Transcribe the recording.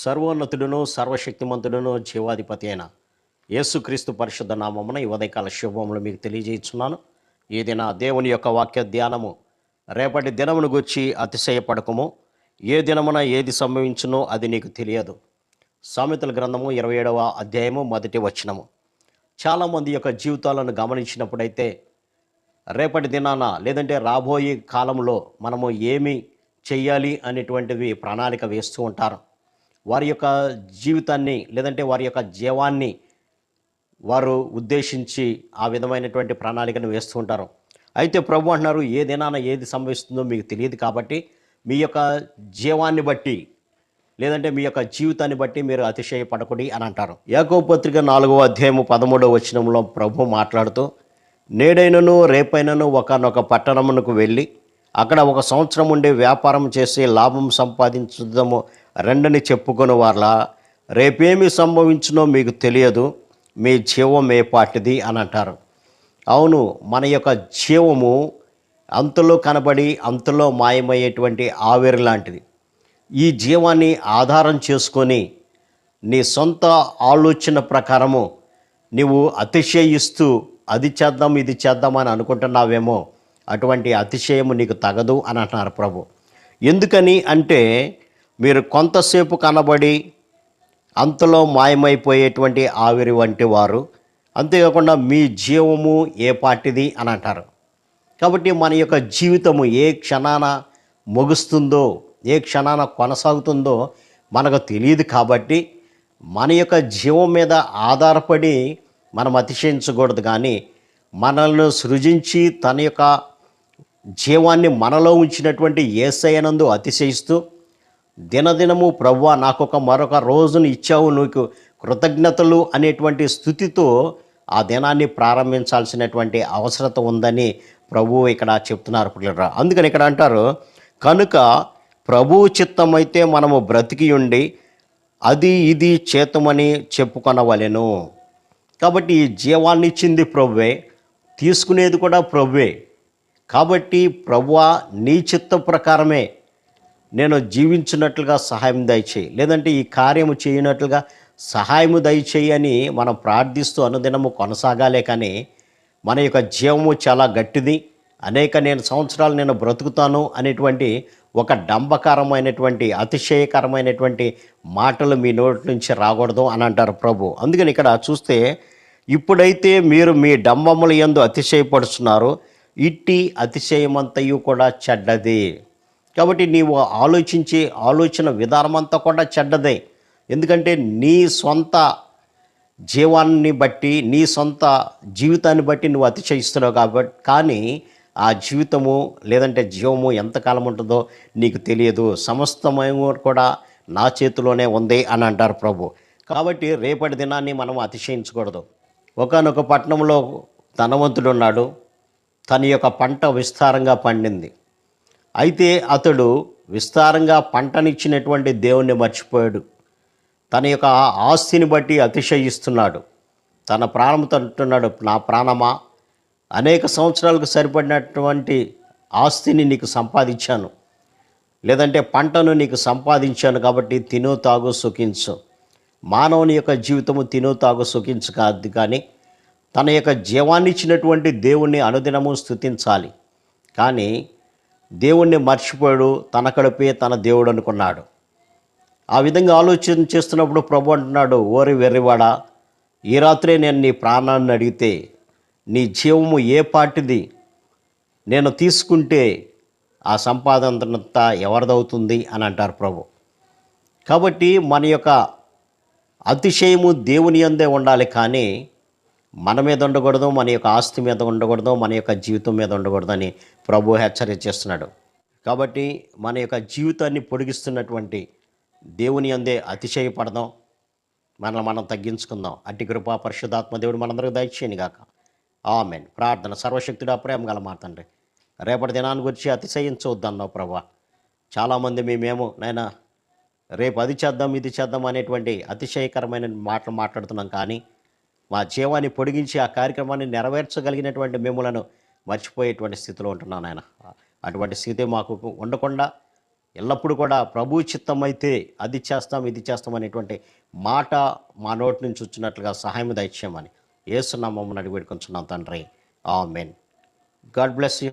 సర్వోన్నతుడును సర్వశక్తిమంతుడును జీవాధిపతి అయిన యేసుక్రీస్తు పరిశుద్ధ నామమున ఈ ఉదయకాల శుభములు మీకు తెలియజేస్తున్నాను. ఈ దిన దేవుని యొక్క వాక్య ధ్యానము, రేపటి దినమును గుర్చి అతిశయపడకము, ఏ దినమున ఏది సంభవించునో అది నీకు తెలియదు. సామెతల గ్రంథము 27వ అధ్యాయము 1వ వచనము. చాలామంది యొక్క జీవితాలను గమనించినప్పుడైతే రేపటి దినాన లేదంటే రాబోయే కాలంలో మనము ఏమి చెయ్యాలి అనేటువంటివి ప్రణాళిక వేస్తూ ఉంటారు. వారి యొక్క జీవితాన్ని లేదంటే వారి యొక్క జీవాన్ని వారు ఉద్దేశించి ఆ విధమైనటువంటి ప్రణాళికను వేస్తూ ఉంటారు. అయితే ప్రభు అంటున్నారు, ఏ దినాన ఏది సంభవిస్తుందో మీకు తెలియదు కాబట్టి మీ యొక్క జీవాన్ని బట్టి లేదంటే మీ యొక్క జీవితాన్ని బట్టి మీరు అతిశయపడకుడి అని అంటారు. యాకోబు పత్రిక 4వ అధ్యాయము 13వ వచనంలో ప్రభు మాట్లాడుతూ, నేడైనను రేపైనను ఒకనొక పట్టణమునకు వెళ్ళి అక్కడ 1 సంవత్సరం ఉండి వ్యాపారం చేసి లాభం సంపాదించుదాము రెండని చెప్పుకొని వాళ్ళ రేపేమి సంభవించునో మీకు తెలియదు, మీ జీవం ఏ పాటిది అని అంటారు. అవును, మన యొక్క జీవము అంతలో కనబడి అంతలో మాయమయ్యేటువంటి ఆవిరి లాంటిది. ఈ జీవాన్ని ఆధారం చేసుకొని నీ సొంత ఆలోచన ప్రకారము నీవు అతిశయిస్తూ అది చేద్దాం ఇది చేద్దాం అని అనుకుంటున్నావేమో, అటువంటి అతిశయము నీకు తగదు అని అంటున్నారు ప్రభు. ఎందుకని అంటే మీరు కొంతసేపు కనబడి అంతలో మాయమైపోయేటువంటి ఆవిరి వంటి వారు, అంతేకాకుండా మీ జీవము ఏ పాటిది అని అంటారు. కాబట్టి మన యొక్క జీవితము ఏ క్షణాన ముగుస్తుందో, ఏ క్షణాన కొనసాగుతుందో మనకు తెలియదు. కాబట్టి మన యొక్క జీవం మీద ఆధారపడి మనం అతిశయించకూడదు. కానీ మనల్ని సృజించి తన యొక్క జీవాన్ని మనలో ఉంచినటువంటి యేసయ్యనందు అతిశయిస్తూ దినదినము ప్రభువా నాకొక మరొక రోజును ఇచ్చావు, నీకు కృతజ్ఞతలు అనేటువంటి స్థుతితో ఆ దినాన్ని ప్రారంభించాల్సినటువంటి అవసరత ఉందని ప్రభువు ఇక్కడ చెప్తున్నారు పిల్లరా. అందుకని ఇక్కడ అంటారు, కనుక ప్రభువు చిత్తమైతే మనము బ్రతికి ఉండి అది ఇది చేతమని చెప్పుకొనవలెను. కాబట్టి ఈ జీవాన్ని ఇచ్చింది ప్రభువే, తీసుకునేది కూడా ప్రభువే. కాబట్టి ప్రభువా నీ చిత్త ప్రకారమే నేను జీవించినట్లుగా సహాయం దయచేయి, లేదంటే ఈ కార్యము చేయనట్లుగా సహాయము దయచేయి అని మనం ప్రార్థిస్తూ అనుదినము కొనసాగాలే. కానీ మన యొక్క జీవము చాలా గట్టిది, నేను సంవత్సరాలు నేను బ్రతుకుతాను అనేటువంటి ఒక డంబకరమైనటువంటి అతిశయకరమైనటువంటి మాటలు మీ నోటి నుంచి రాకూడదు అని అంటారు ప్రభు. అందుకని ఇక్కడ చూస్తే, ఇప్పుడైతే మీరు మీ డంబముల యందు అతిశయపడుతున్నారు, ఇట్టి అతిశయమంతయు కూడా చెడ్డది. కాబట్టి నీవు ఆలోచించే ఆలోచన విధానమంతా కూడా చెడ్డదే. ఎందుకంటే నీ సొంత జీవాన్ని బట్టి, నీ సొంత జీవితాన్ని బట్టి నువ్వు అతిశయిస్తున్నావు కాబట్టి. కానీ ఆ జీవితము లేదంటే జీవము ఎంతకాలం ఉంటుందో నీకు తెలియదు, సమస్తమేమో కూడా నా చేతిలోనే ఉంది అని అంటారు ప్రభు. కాబట్టి రేపటి దినాన్ని మనం అతిశయించకూడదు. ఒకానొక పట్టణంలో ధనవంతుడు ఉన్నాడు. తన యొక్క పంట విస్తారంగా పండింది. అయితే అతడు విస్తారంగా పంటనిచ్చినటువంటి దేవుణ్ణి మర్చిపోయాడు. తన యొక్క ఆస్తిని బట్టి అతిశయిస్తున్నాడు. తన ప్రాణంతో అంటున్నాడు, నా ప్రాణమా, అనేక సంవత్సరాలకు సరిపడినటువంటి ఆస్తిని నీకు సంపాదించాను, లేదంటే పంటను నీకు సంపాదించాను, కాబట్టి తిను తాగు సుఖించు. మానవుని యొక్క జీవితము తిను తాగు సుఖించు కాదు, కానీ తన యొక్క జీవాన్ని ఇచ్చినటువంటి దేవుణ్ణి అనుదినము స్తుతించాలి. కానీ దేవుణ్ణి మర్చిపోయాడు, తన కడుపే తన దేవుడు అనుకున్నాడు. ఆ విధంగా ఆలోచన చేస్తున్నప్పుడు ప్రభు అంటున్నాడు, ఓరి వెర్రివాడా, ఈ రాత్రే నేను నీ ప్రాణాన్ని అడిగితే నీ జీవము ఏ పాటిది, నేను తీసుకుంటే ఆ సంపాదనంతా ఎవరిదవుతుంది అని అంటారు ప్రభు. కాబట్టి మన యొక్క అతిశయము దేవుని యందే ఉండాలి, కానీ మన మీద ఉండకూడదు, మన యొక్క ఆస్తి మీద ఉండకూడదు, మన యొక్క జీవితం మీద ఉండకూడదని ప్రభు హెచ్చరిస్తున్నాడు. కాబట్టి మన యొక్క జీవితాన్ని పొడిగిస్తున్నటువంటి దేవుని యందే అతిశయపడదాం, మనల్ని మనం తగ్గించుకుందాం. అట్టి కృపా పరిశుద్ధాత్మ దేవుడు మనందరికీ దయచేయను గాక. ఆమేన్. ప్రార్థన. సర్వశక్తుడా, ప్రేమ గల మా తండ్రి, రేపటి దినాన్ని గురించి అతిశయించవద్దన్నావు ప్రభా. చాలామంది మేమేమో నాయనా రేపు అది చేద్దాం ఇది చేద్దాం అనేటువంటి అతిశయకరమైన మాటలు మాట్లాడుతున్నాం, కానీ మా జీవాన్ని పొడిగించి ఆ కార్యక్రమాన్ని నెరవేర్చగలిగినటువంటి మిమ్మలను మర్చిపోయేటువంటి స్థితిలో ఉంటున్నాను నాయన. అటువంటి స్థితి మాకు ఉండకుండా ఎల్లప్పుడూ కూడా ప్రభు చిత్తం అయితే అది చేస్తాం ఇది చేస్తాం అనేటువంటి మాట మా నోటి నుంచి వచ్చినట్లుగా సహాయం దయచేయమని యేసు నామమున అడిగి వేడుకొంచున్నాం తండ్రి. ఆమేన్. God bless you.